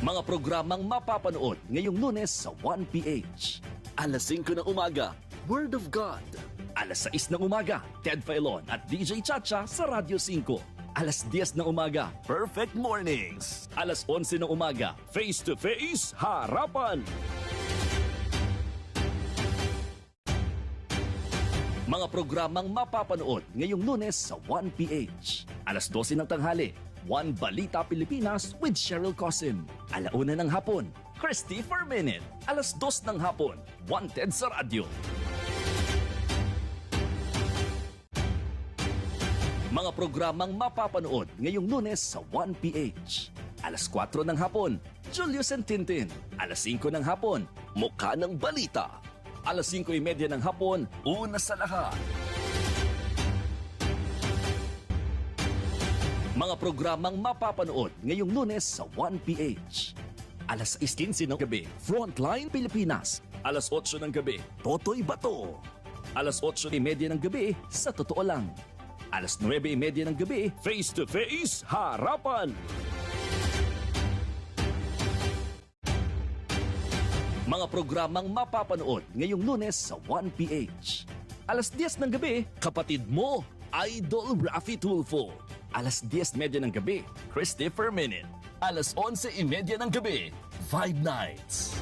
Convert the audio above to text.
Mga programang mapapanood ngayong Lunes sa 1PH. Alas 5 ng umaga, Word of God. Alas 6 ng umaga, Ted Filon at DJ Chacha sa Radyo 5. Alas 10 ng umaga, Perfect Mornings. Alas 11 ng umaga, Face to Face, Harapan. Mga programang mapapanood ngayong Lunes sa 1PH. Alas 12 ng tanghali, One Balita Pilipinas with Cheryl Cosim. Alauna ng hapon, Christy per Minute. Alas 2 ng hapon, Wanted sa Radyo. Mga programang mapapanood ngayong Lunes sa 1PH. Alas 4 ng hapon, Julius and Tintin. Alas 5 ng hapon, Mukha ng Balita. Alas 5:30 ng hapon, Una sa Lahat. Mga programang mapapanood ngayong Lunes sa 1PH. Alas 6:15 ng gabi, Frontline Pilipinas. Alas 8 ng gabi, Totoy Bato. Alas 8:30 ng gabi, Sa Totoo Lang. Alas 9:30 ng gabi, Face to Face, Harapan. Mga programang mapapanood ngayong Lunes sa 1PH. Alas 10 ng gabi, Kapatid Mo, Idol Raffy Tulfo. Alas 10:30 ng gabi, Christy per Minute. Alas 11:30 ng gabi, Vibe Nights.